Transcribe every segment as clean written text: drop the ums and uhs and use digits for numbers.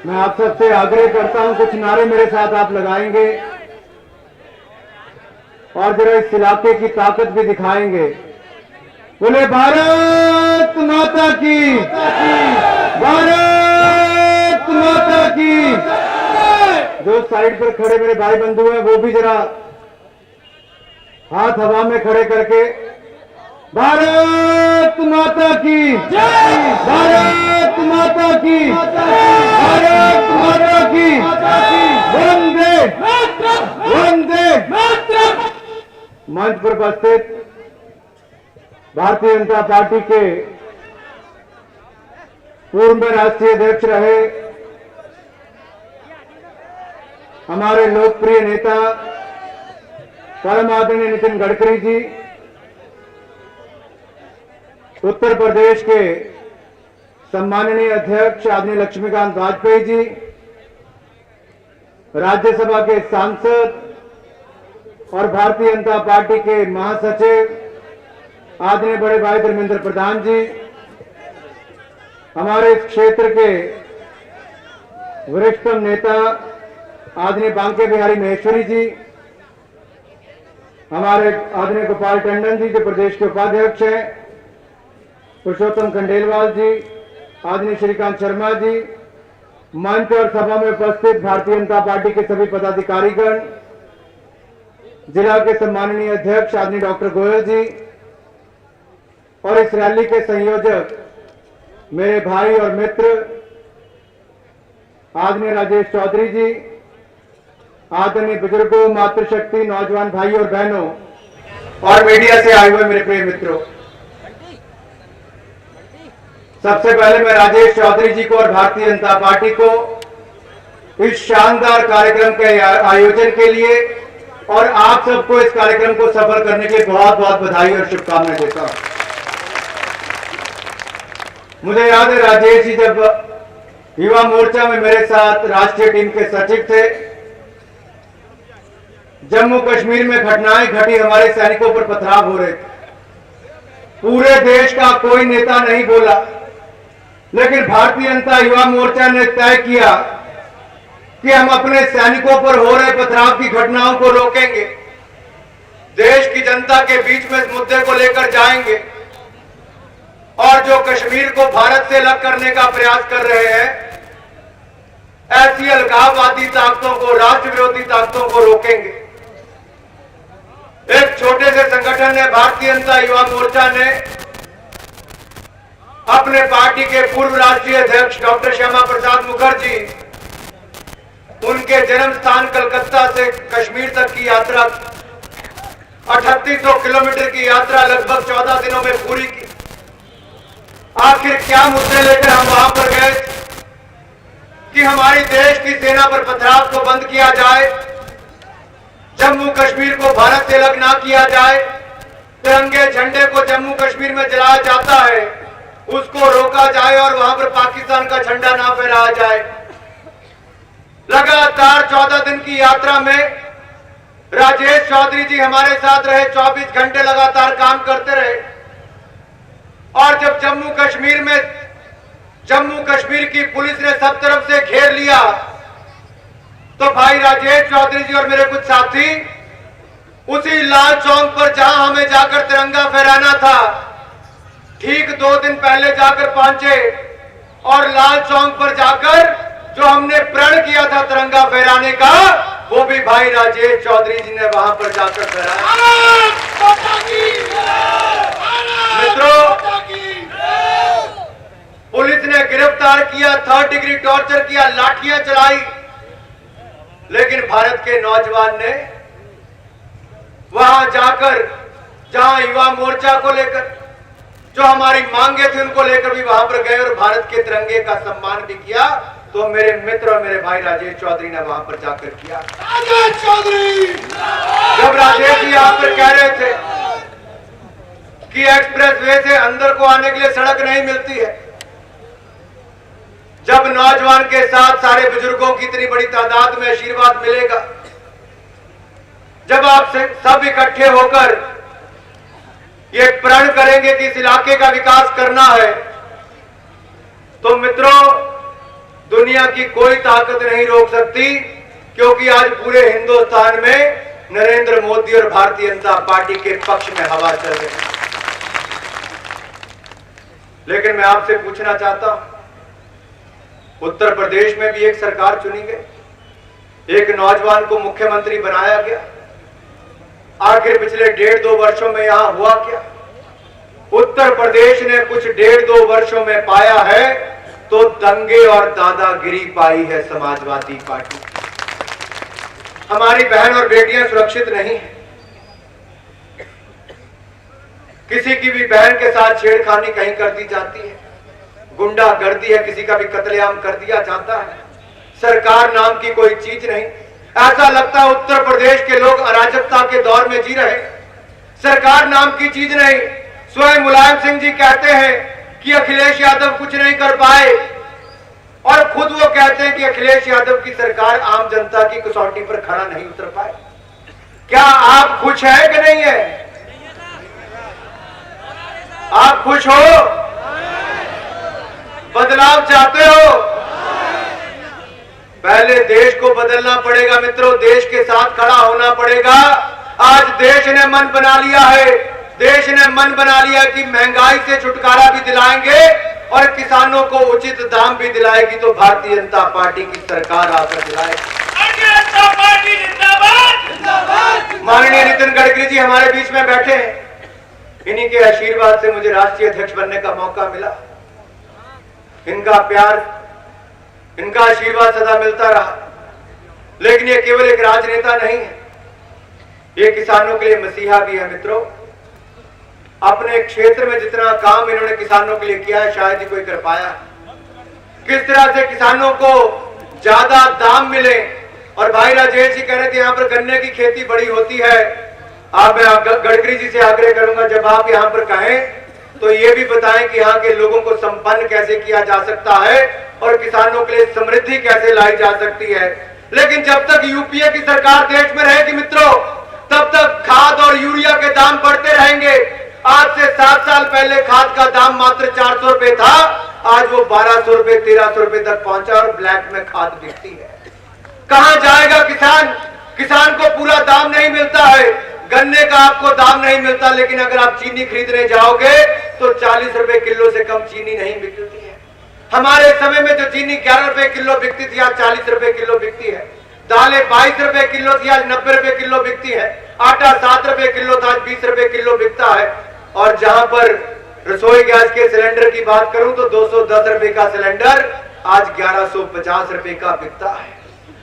मैं आप सबसे आग्रह करता हूं, कुछ नारे मेरे साथ आप लगाएंगे और जरा इस इलाके की ताकत भी दिखाएंगे। बोले भारत माता की, भारत माता की। जो साइड पर खड़े मेरे भाई बंधु हैं वो भी जरा हाथ हवा में खड़े करके भारत माता की, भारत माता की, भारत माता की, वंदे वंदे। मंच पर उपस्थित भारतीय जनता पार्टी के पूर्व में राष्ट्रीय अध्यक्ष रहे हमारे लोकप्रिय नेता परम आदरणीय नितिन गडकरी जी, उत्तर प्रदेश के सम्माननीय अध्यक्ष आदरणीय लक्ष्मीकांत वाजपेयी जी, राज्यसभा के सांसद और भारतीय जनता पार्टी के महासचिव आदरणीय बड़े भाई धर्मेंद्र प्रधान जी, हमारे इस क्षेत्र के वरिष्ठतम नेता आदरणीय बांके बिहारी महेश्वरी जी, हमारे आदरणीय गोपाल टंडन जी जो प्रदेश के उपाध्यक्ष हैं, पुरुषोत्तम खंडेलवाल जी, आदरणीय श्रीकांत शर्मा जी, मंच और सभा में उपस्थित भारतीय जनता पार्टी के सभी पदाधिकारीगण, जिला के सम्माननीय अध्यक्ष आदरणीय डॉक्टर गोयल जी और इस रैली के संयोजक मेरे भाई और मित्र आदरणीय राजेश चौधरी जी, आदरणीय बुजुर्गों, मातृशक्ति, नौजवान भाई और बहनों और मीडिया से आए हुए मेरे प्रिय मित्रों, सबसे पहले मैं राजेश चौधरी जी को और भारतीय जनता पार्टी को इस शानदार कार्यक्रम के आयोजन के लिए और आप सबको इस कार्यक्रम को सफल करने के लिए बहुत बहुत बधाई और शुभकामनाएं देता हूं। मुझे याद है राजेश जी जब युवा मोर्चा में मेरे साथ राष्ट्रीय टीम के सचिव थे, जम्मू कश्मीर में घटनाएं घटी, हमारे सैनिकों पर पथराव हो रहे थे, पूरे देश का कोई नेता नहीं बोला, लेकिन भारतीय जनता युवा मोर्चा ने तय किया कि हम अपने सैनिकों पर हो रहे पथराव की घटनाओं को रोकेंगे, देश की जनता के बीच में इस मुद्दे को लेकर जाएंगे और जो कश्मीर को भारत से अलग करने का प्रयास कर रहे हैं, ऐसी अलगाववादी ताकतों को, राष्ट्र विरोधी ताकतों को रोकेंगे। एक छोटे से संगठन ने, भारतीय जनता युवा मोर्चा ने अपने पार्टी के पूर्व राष्ट्रीय अध्यक्ष डॉक्टर श्यामा प्रसाद मुखर्जी, उनके जन्म स्थान कलकत्ता से कश्मीर तक की यात्रा, 3800 किलोमीटर की यात्रा लगभग 14 दिनों में पूरी की। आखिर क्या मुद्दे लेकर हम वहां पर गए कि हमारी देश की सेना पर पथराव को बंद किया जाए, जम्मू कश्मीर को भारत से अलग ना किया जाए, तिरंगे झंडे को जम्मू कश्मीर में जलाया जाता है उसको रोका जाए और वहां पर पाकिस्तान का झंडा ना फहराया जाए। लगातार 14 दिन की यात्रा में राजेश चौधरी जी हमारे साथ रहे, 24 घंटे लगातार काम करते रहे और जब जम्मू कश्मीर की पुलिस ने सब तरफ से घेर लिया तो भाई राजेश चौधरी जी और मेरे कुछ साथी उसी लाल चौक पर जहां हमें जाकर तिरंगा फहराना था, ठीक 2 दिन पहले जाकर पहुंचे और लाल चौक पर जाकर जो हमने प्रण किया था तिरंगा फहराने का, वो भी भाई राजेश चौधरी जी ने वहां पर जाकर फहराया। मित्रों, पुलिस ने गिरफ्तार किया, 3rd डिग्री टॉर्चर किया, लाठियां चलाई, लेकिन भारत के नौजवान ने वहां जाकर, जहां युवा मोर्चा को लेकर जो हमारी मांगे थी उनको लेकर भी वहां पर गए और भारत के तिरंगे का सम्मान भी किया। तो मेरे मित्र और मेरे भाई राजेश चौधरी ने वहां पर जाकर किया। राजेश चौधरी, जब राजेश जी यहां पर कह रहे थे कि एक्सप्रेस वे से अंदर को आने के लिए सड़क नहीं मिलती है, जब नौजवान के साथ सारे बुजुर्गों की इतनी बड़ी तादाद में आशीर्वाद मिलेगा, जब आप सब इकट्ठे होकर ये प्रण करेंगे कि इस इलाके का विकास करना है, तो मित्रों दुनिया की कोई ताकत नहीं रोक सकती, क्योंकि आज पूरे हिंदुस्तान में नरेंद्र मोदी और भारतीय जनता पार्टी के पक्ष में हवा चल रही है। लेकिन मैं आपसे पूछना चाहता हूं, उत्तर प्रदेश में भी एक सरकार चुनी गई, एक नौजवान को मुख्यमंत्री बनाया गया। आखिर पिछले 1.5-2 वर्षों में यहां हुआ क्या? उत्तर प्रदेश ने कुछ 1.5-2 वर्षों में पाया है तो दंगे और दादागिरी पाई है समाजवादी पार्टी। हमारी बहन और बेटियां सुरक्षित नहीं है। किसी की भी बहन के साथ छेड़खानी कहीं कर दी जाती है, गुंडागर्दी है, किसी का भी कत्लेआम कर दिया जाता है। सरकार नाम की कोई चीज नहीं। ऐसा लगता है उत्तर प्रदेश के लोग अराजकता के दौर में जी रहे। सरकार नाम की चीज नहीं। स्वयं मुलायम सिंह जी कहते हैं कि अखिलेश यादव कुछ नहीं कर पाए, और खुद वो कहते हैं कि अखिलेश यादव की सरकार आम जनता की कसौटी पर खड़ा नहीं उतर पाए। क्या आप खुश हैं कि नहीं है? आप खुश हो? बदलाव चाहते हो? पहले देश को बदलना पड़ेगा मित्रों, देश के साथ खड़ा होना पड़ेगा। आज देश ने मन बना लिया है, देश ने मन बना लिया कि महंगाई से छुटकारा भी दिलाएंगे और किसानों को उचित दाम भी दिलाएगी तो भारतीय जनता पार्टी की सरकार आकर दिलाएगी। माननीय नितिन गडकरी जी हमारे बीच में बैठे हैं। इन्हीं के आशीर्वाद से मुझे राष्ट्रीय अध्यक्ष बनने का मौका मिला। इनका प्यार, इनका आशीर्वाद सदा मिलता रहा। लेकिन ये केवल एक राजनेता नहीं है, ये किसानों के लिए मसीहा भी है मित्रों। अपने क्षेत्र में जितना काम इन्होंने किसानों के लिए किया है शायद ही कोई कर पाया। किस तरह से किसानों को ज्यादा दाम मिले। और भाई राजेश जी कह रहे थे यहाँ पर गन्ने की खेती बड़ी होती है। आप गडकरी जी से आग्रह करूंगा, जब आप यहाँ पर कहें तो ये भी बताएं कि यहाँ के लोगों को संपन्न कैसे किया जा सकता है और किसानों के लिए समृद्धि कैसे लाई जा सकती है। लेकिन जब तक यूपीए की सरकार देश में रहेगी मित्रों, तब तक खाद और यूरिया के दाम बढ़ते रहेंगे। आज से 7 साल पहले खाद का दाम मात्र 400 रुपए था, आज वो 1200 रुपए 1300 रुपए तक पहुंचा और ब्लैक में खाद बिकती है। कहां जाएगा किसान? किसान को पूरा दाम नहीं मिलता है, गन्ने का आपको दाम नहीं मिलता। लेकिन अगर आप चीनी खरीदने जाओगे तो 40 रुपए किलो से कम चीनी नहीं बिकती है। हमारे समय में जो चीनी 11 रुपए किलो बिकती थी आज 40 रुपए किलो बिकती है। दालें 22 रुपए किलो थी आज 90 रुपए किलो बिकती है। आटा 7 रुपए किलो था आज 20 रुपए किलो बिकता है। और जहां पर रसोई गैस के सिलेंडर की बात करूं तो 210 रुपए का सिलेंडर आज 1150 रुपए का बिकता है।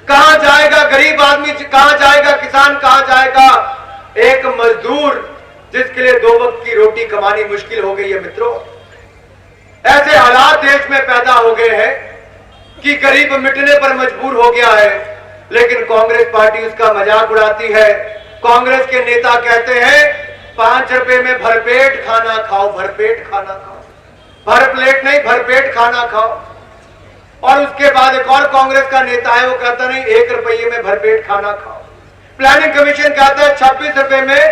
कहां जाएगा गरीब आदमी? कहां जाएगा किसान? कहां जाएगा एक मजदूर जिसके लिए 2 वक्त की रोटी कमानी मुश्किल हो गई है मित्रों? ऐसे हालात देश में पैदा हो गए हैं कि गरीब मिटने पर मजबूर हो गया है। लेकिन कांग्रेस पार्टी उसका मजाक उड़ाती है। कांग्रेस के नेता कहते हैं 5 रुपए में भरपेट खाना खाओ, भरपेट खाना खाओ, भर प्लेट नहीं भरपेट खाना खाओ। और उसके बाद एक और कांग्रेस का नेता है, वो कहता नहीं 1 रुपये में भरपेट खाना खाओ। प्लानिंग कमीशन कहता है 26 रुपए में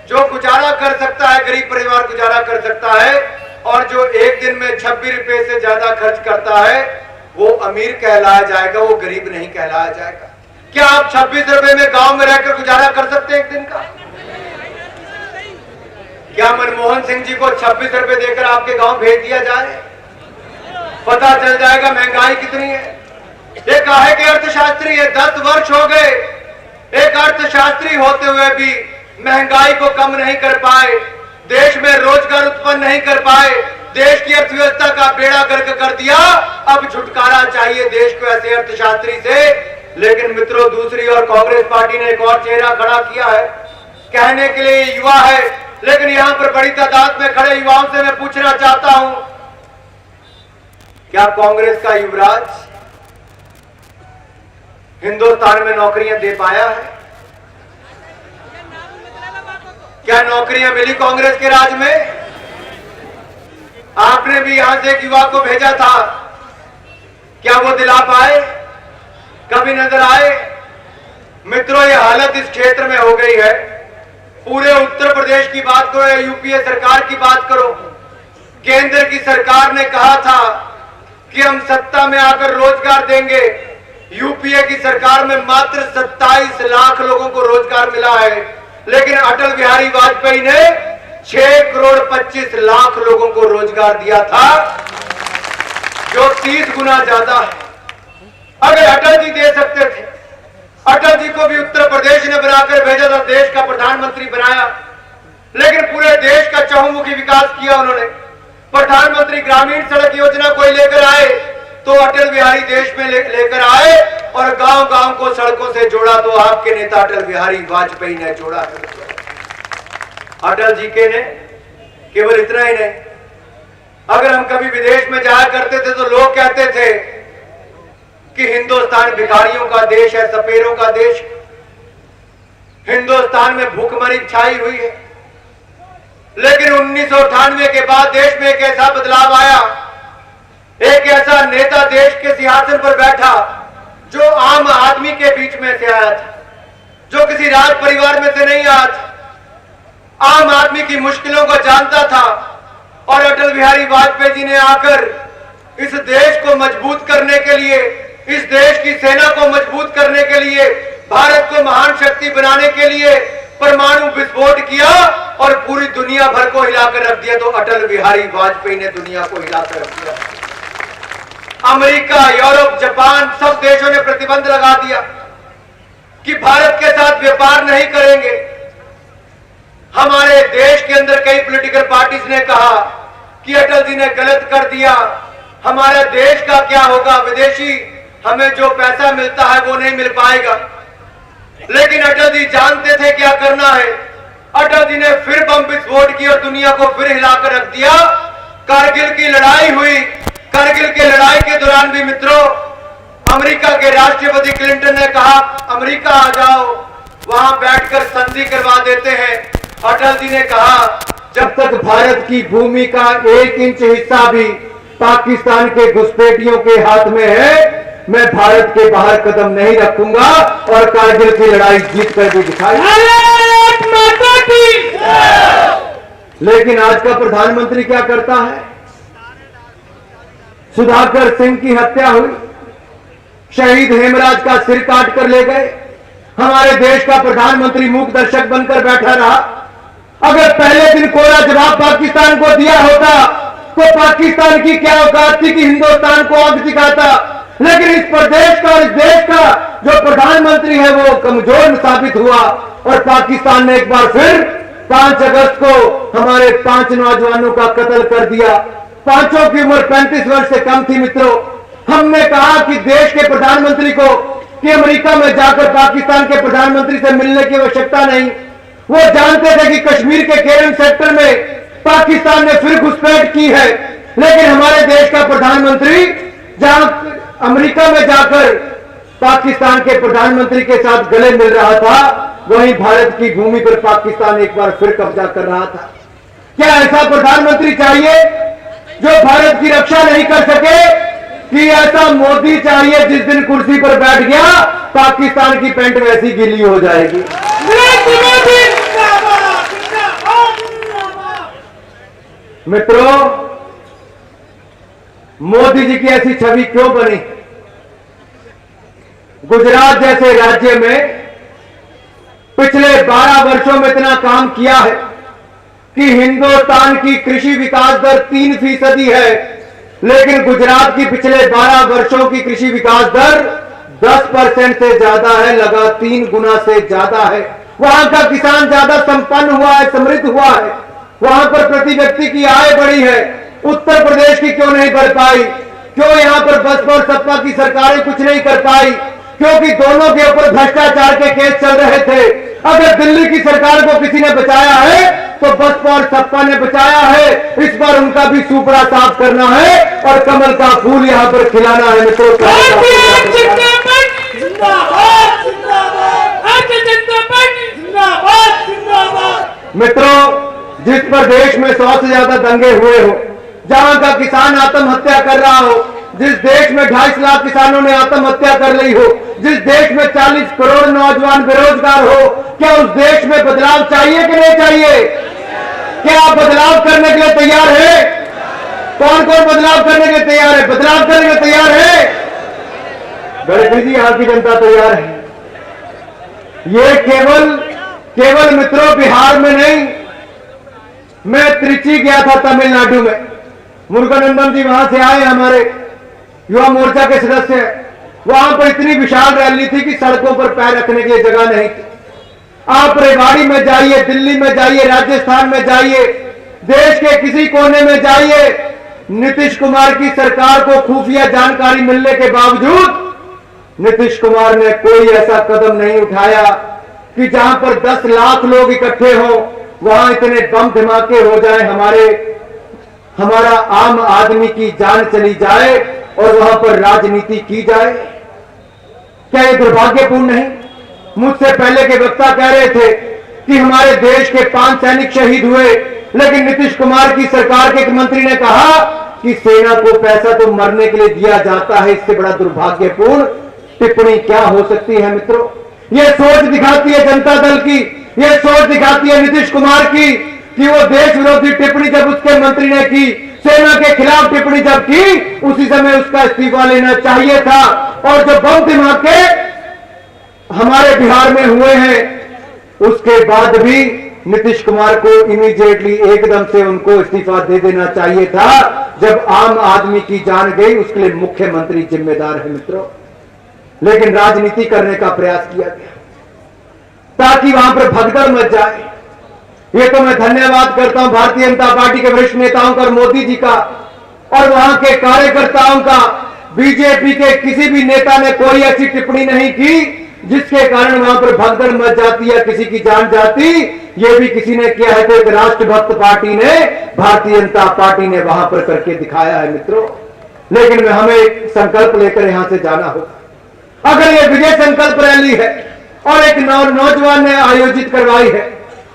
जो गुजारा कर सकता है गरीब परिवार गुजारा कर सकता है, और जो एक दिन में 26 रुपए से ज्यादा खर्च करता है वो अमीर कहलाया जाएगा, वो गरीब नहीं कहलाया जाएगा। क्या आप 26 रुपए में गांव में रहकर गुजारा कर सकते हैं एक दिन का? क्या मनमोहन सिंह जी को 26 रुपए देकर आपके गांव भेज दिया जाए? पता चल जाएगा महंगाई कितनी है। एक काहे के अर्थशास्त्री है, 10 वर्ष हो गए एक अर्थशास्त्री होते हुए भी महंगाई को कम नहीं कर पाए, देश में रोजगार उत्पन्न नहीं कर पाए, देश की अर्थव्यवस्था का बेड़ा गर्क कर दिया। अब छुटकारा चाहिए देश को ऐसे अर्थशास्त्री से। लेकिन मित्रों दूसरी ओर कांग्रेस पार्टी ने एक और चेहरा खड़ा किया है। कहने के लिए युवा है, लेकिन यहां पर बड़ी तादाद में खड़े युवाओं से मैं पूछना चाहता हूं, क्या कांग्रेस का युवराज हिंदुस्तान में नौकरियां दे पाया है? क्या नौकरियां मिली कांग्रेस के राज में? आपने भी यहां से एक युवा को भेजा था, क्या वो दिला पाए? कभी नजर आए? मित्रों ये हालत इस क्षेत्र में हो गई है। पूरे उत्तर प्रदेश की बात करो या यूपीए सरकार की बात करो, केंद्र की सरकार ने कहा था कि हम सत्ता में आकर रोजगार देंगे। यूपीए की सरकार में मात्र 27 लाख लोगों को रोजगार मिला है, लेकिन अटल बिहारी वाजपेयी ने 6 करोड़ 25 लाख लोगों को रोजगार दिया था, जो 30 गुना ज्यादा है। अगर अटल जी दे सकते थे, अटल जी को भी उत्तर प्रदेश ने बनाकर भेजा था, देश का प्रधानमंत्री बनाया, लेकिन पूरे देश का चहुमुखी विकास किया उन्होंने। प्रधानमंत्री ग्रामीण सड़क योजना कोई लेकर आए तो अटल बिहारी देश में लेकर आए और गांव गांव को सड़कों से जोड़ा, तो आपके नेता अटल बिहारी वाजपेयी ने जोड़ा है। अटल जी के ने केवल इतना ही नहीं, अगर हम कभी विदेश में जाया करते थे तो लोग कहते थे कि हिंदुस्तान भिखारियों का देश है, सपेरों का देश। हिंदुस्तान में भूखमरी छाई हुई है, लेकिन 1998 के बाद देश में एक ऐसा बदलाव आया, एक ऐसा नेता देश के सिंहासन पर बैठा जो आम आदमी के बीच में से आया था, जो किसी राज परिवार में से नहीं आया था, आम आदमी की मुश्किलों को जानता था। और अटल बिहारी वाजपेयी जी ने आकर इस देश को मजबूत करने के लिए, इस देश की सेना को मजबूत करने के लिए, भारत को महान शक्ति बनाने के लिए परमाणु विस्फोट किया और पूरी दुनिया भर को हिलाकर रख दिया। तो अटल बिहारी वाजपेयी ने दुनिया को हिलाकर रख दिया। अमेरिका, यूरोप, जापान सब देशों ने प्रतिबंध लगा दिया कि भारत के साथ व्यापार नहीं करेंगे। हमारे देश के अंदर कई पॉलिटिकल पार्टीज ने कहा कि अटल जी ने गलत कर दिया, हमारे देश का क्या होगा, विदेशी हमें जो पैसा मिलता है वो नहीं मिल पाएगा। लेकिन अटल जी जानते थे क्या करना है। अटल जी ने फिर बम विस्फोट की और दुनिया को फिर हिलाकर रख दिया। कारगिल की लड़ाई हुई, कारगिल की लड़ाई के दौरान भी मित्रों, अमेरिका के राष्ट्रपति क्लिंटन ने कहा अमेरिका आ जाओ, वहां बैठकर संधि करवा देते हैं। अटल जी ने कहा जब तक भारत की भूमि का 1 इंच हिस्सा भी पाकिस्तान के घुसपैठियों के हाथ में है, मैं भारत के बाहर कदम नहीं रखूंगा और कारगिल की लड़ाई जीत कर भी दिखाई। लेकिन आज का प्रधानमंत्री क्या करता है? सुधाकर सिंह की हत्या हुई, शहीद हेमराज का सिर काट कर ले गए, हमारे देश का प्रधानमंत्री मूक दर्शक बनकर बैठा रहा। अगर पहले दिन कोरा जवाब पाकिस्तान को दिया होता तो पाकिस्तान की क्या औकात थी कि हिंदुस्तान को आग सिखाता। लेकिन इस प्रदेश का और इस देश का जो प्रधानमंत्री है वो कमजोर साबित हुआ और पाकिस्तान ने एक बार फिर 5 अगस्त को हमारे 5 नौजवानों का कत्ल कर दिया। पांचों की उम्र 35 वर्ष से कम थी। मित्रों, हमने कहा कि देश के प्रधानमंत्री को कि अमेरिका में जाकर पाकिस्तान के प्रधानमंत्री से मिलने की आवश्यकता नहीं। वो जानते थे कि कश्मीर के केरन सेक्टर में पाकिस्तान ने फिर घुसपैठ की है, लेकिन हमारे देश का प्रधानमंत्री जहां अमेरिका में जाकर पाकिस्तान के प्रधानमंत्री के साथ गले मिल रहा था, वहीं भारत की भूमि पर पाकिस्तान एक बार फिर कब्जा कर रहा था। क्या ऐसा प्रधानमंत्री चाहिए जो भारत की रक्षा नहीं कर सके, कि ऐसा मोदी चाहिए जिस दिन कुर्सी पर बैठ गया पाकिस्तान की पैंट वैसी गीली हो जाएगी? मित्रों, मोदी जी की ऐसी छवि क्यों बनी? गुजरात जैसे राज्य में पिछले 12 वर्षों में इतना काम किया है कि हिंदुस्तान की कृषि विकास दर 3% है, लेकिन गुजरात की पिछले 12 वर्षों की कृषि विकास दर 10% से ज्यादा है, लगा 3 गुना से ज्यादा है। वहां का किसान ज्यादा संपन्न हुआ है, समृद्ध हुआ है, वहां पर प्रति व्यक्ति की आय बढ़ी है। उत्तर प्रदेश की क्यों नहीं बढ़ पाई? क्यों यहां पर बसपा और सपा की सरकारें कुछ नहीं कर पाई? क्योंकि दोनों के ऊपर भ्रष्टाचार के केस चल रहे थे। अगर दिल्ली की सरकार को किसी ने बचाया है तो बसपा और सपा ने बचाया है। इस बार उनका भी सुपड़ा साफ करना है और कमल का फूल यहां पर खिलाना है। मित्रों, जिस प्रदेश में 100 से ज्यादा दंगे हुए हो, जहां का किसान आत्महत्या कर रहा हो, जिस देश में 2.5 लाख किसानों ने आत्महत्या कर ली हो, जिस देश में 40 करोड़ नौजवान बेरोजगार हो, क्या उस देश में बदलाव चाहिए कि नहीं चाहिए? क्या आप बदलाव करने के लिए तैयार है? कौन कौन बदलाव करने के तैयार है? बदलाव करने के तैयार है? गडकरी जी, यहाँ की जनता तैयार है। ये केवल मित्रों बिहार में नहीं, मैं त्रिची गया था तमिलनाडु में, मुरुगनंदन जी वहां से आए, हमारे युवा मोर्चा के सदस्य हैं। वहां पर इतनी विशाल रैली थी कि सड़कों पर पैर रखने के लिए जगह नहीं थी। आप रेवाड़ी में जाइए, दिल्ली में जाइए, राजस्थान में जाइए, देश के किसी कोने में जाइए, नीतीश कुमार की सरकार को खुफिया जानकारी मिलने के बावजूद नीतीश कुमार ने कोई ऐसा कदम नहीं उठाया कि जहां पर 10 लाख लोग इकट्ठे हों, वहां इतने बम धमाके हो जाए, हमारा आम आदमी की जान चली जाए और वहां पर राजनीति की जाए। क्या यह दुर्भाग्यपूर्ण नहीं? मुझसे पहले के वक्ता कह रहे थे कि हमारे देश के 5 सैनिक शहीद हुए, लेकिन नीतीश कुमार की सरकार के एक मंत्री ने कहा कि सेना को पैसा तो मरने के लिए दिया जाता है। इससे बड़ा दुर्भाग्यपूर्ण टिप्पणी क्या हो सकती है मित्रों? यह सोच दिखाती है जनता दल की, यह सोच दिखाती है नीतीश कुमार की कि वो देश विरोधी टिप्पणी जब उसके मंत्री ने की, सेना के खिलाफ टिप्पणी जब की, उसी समय उसका इस्तीफा लेना चाहिए था। और जो बम धमाके हमारे बिहार में हुए हैं, उसके बाद भी नीतीश कुमार को इमीडिएटली एकदम से उनको इस्तीफा दे देना चाहिए था। जब आम आदमी की जान गई, उसके लिए मुख्यमंत्री जिम्मेदार है मित्रों। लेकिन राजनीति करने का प्रयास किया गया ताकि वहां पर भगदड़ मच जाए। ये तो मैं धन्यवाद करता हूं भारतीय जनता पार्टी के वरिष्ठ नेताओं का और मोदी जी का और वहां के कार्यकर्ताओं का। बीजेपी के किसी भी नेता ने कोई ऐसी टिप्पणी नहीं की जिसके कारण वहां पर भगदड़ मच जाती या किसी की जान जाती। ये भी किसी ने किया है तो एक राष्ट्रभक्त पार्टी ने, भारतीय जनता पार्टी ने वहां पर करके दिखाया है मित्रों। लेकिन हमें एक संकल्प लेकर यहां से जाना होगा। अगर ये विजय संकल्प रैली है और एक नौजवान ने आयोजित करवाई है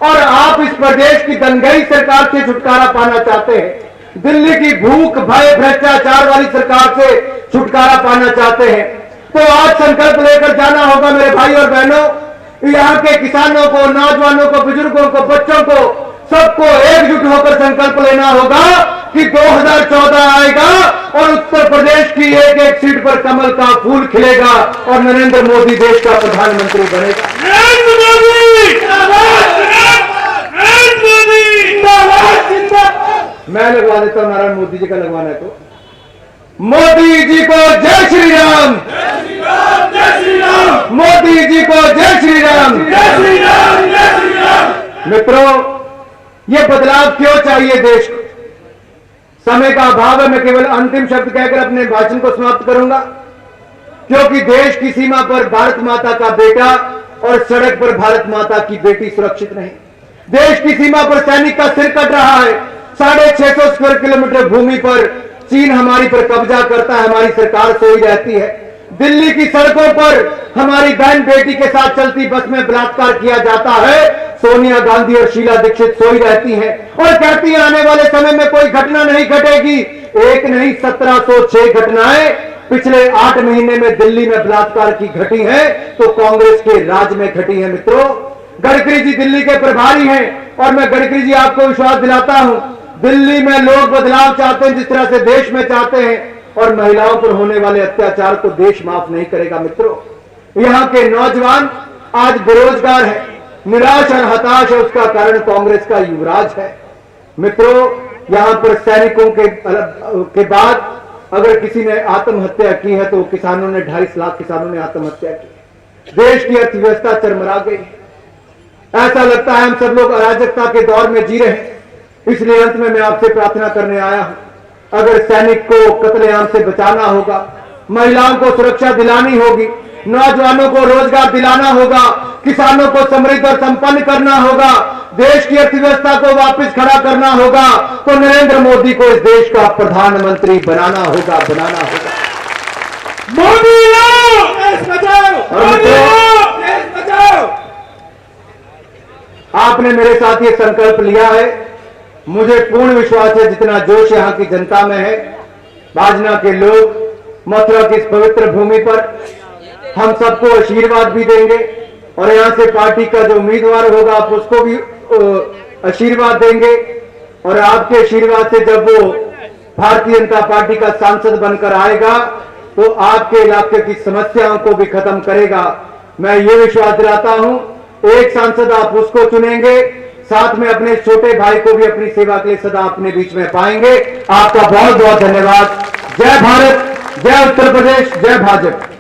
और आप इस प्रदेश की दंगई सरकार से छुटकारा पाना चाहते हैं, दिल्ली की भूख भय भ्रष्टाचार वाली सरकार से छुटकारा पाना चाहते हैं, तो आज संकल्प लेकर जाना होगा मेरे भाई और बहनों। यहाँ के किसानों को, नौजवानों को, बुजुर्गों को, बच्चों को, सबको एकजुट होकर संकल्प लेना होगा कि 2014 आएगा और उत्तर प्रदेश की एक एक सीट पर कमल का फूल खिलेगा और नरेंद्र मोदी देश का प्रधानमंत्री बनेगा। मैं लगवा देता हूं, नारायण मोदी जी का लगवाना है तो। मोदी जी को जय श्री राम, मोदी जी को जय श्री राम। मित्रों, ये बदलाव क्यों चाहिए देश को? समय का अभाव है, मैं केवल अंतिम शब्द कहकर अपने भाषण को समाप्त करूंगा। क्योंकि देश की सीमा पर भारत माता का बेटा और सड़क पर भारत माता की बेटी सुरक्षित नहीं। देश की सीमा पर सैनिक का सिर कट रहा है। 650 स्क्वायर किलोमीटर भूमि पर चीन हमारी पर कब्जा करता है, हमारी सरकार सोई रहती है। दिल्ली की सड़कों पर हमारी बहन बेटी के साथ चलती बस में बलात्कार किया जाता है। सोनिया गांधी और शीला दीक्षित सोई रहती हैं और कहती है आने वाले समय में कोई घटना नहीं घटेगी। एक नहीं 1706 घटनाएं पिछले 8 महीने में दिल्ली में बलात्कार की घटी है, तो कांग्रेस के राज में घटी है मित्रों। गडकरी जी दिल्ली के प्रभारी हैं और मैं गडकरी जी आपको विश्वास दिलाता हूं, दिल्ली में लोग बदलाव चाहते हैं जिस तरह से देश में चाहते हैं, और महिलाओं पर होने वाले अत्याचार को देश माफ नहीं करेगा मित्रों। यहां के नौजवान आज बेरोजगार है, निराश और हताश है, उसका कारण कांग्रेस का युवराज है मित्रों। यहां पर सैनिकों के बाद अगर किसी ने आत्महत्या की है तो किसानों ने 2.5 लाख किसानों ने आत्महत्या की। देश की अर्थव्यवस्था चरमरा गई। ऐसा लगता है हम सब लोग अराजकता के दौर में जी रहे हैं। इसलिए अंत में मैं आपसे प्रार्थना करने आया हूं, अगर सैनिक को कत्लेआम से बचाना होगा, महिलाओं को सुरक्षा दिलानी होगी, नौजवानों को रोजगार दिलाना होगा, किसानों को समृद्ध और संपन्न करना होगा, देश की अर्थव्यवस्था को वापस खड़ा करना होगा, तो नरेंद्र मोदी को इस देश का प्रधानमंत्री बनाना होगा। मोदी आओ, देश बचाओ, मोदी आओ, देश बचाओ। आपने मेरे साथ ये संकल्प लिया है, मुझे पूर्ण विश्वास है जितना जोश यहां की जनता में है, भाजना के लोग मथुरा की इस पवित्र भूमि पर हम सबको आशीर्वाद भी देंगे और यहां से पार्टी का जो उम्मीदवार होगा आप उसको भी आशीर्वाद देंगे। और आपके आशीर्वाद से जब वो भारतीय जनता पार्टी का सांसद बनकर आएगा तो आपके इलाके की समस्याओं को भी खत्म करेगा। मैं ये विश्वास दिलाता हूं, एक सांसद आप उसको चुनेंगे, साथ में अपने छोटे भाई को भी अपनी सेवा के लिए सदा अपने बीच में पाएंगे। आपका बहुत बहुत धन्यवाद। जय भारत, जय उत्तर प्रदेश, जय भाजपा।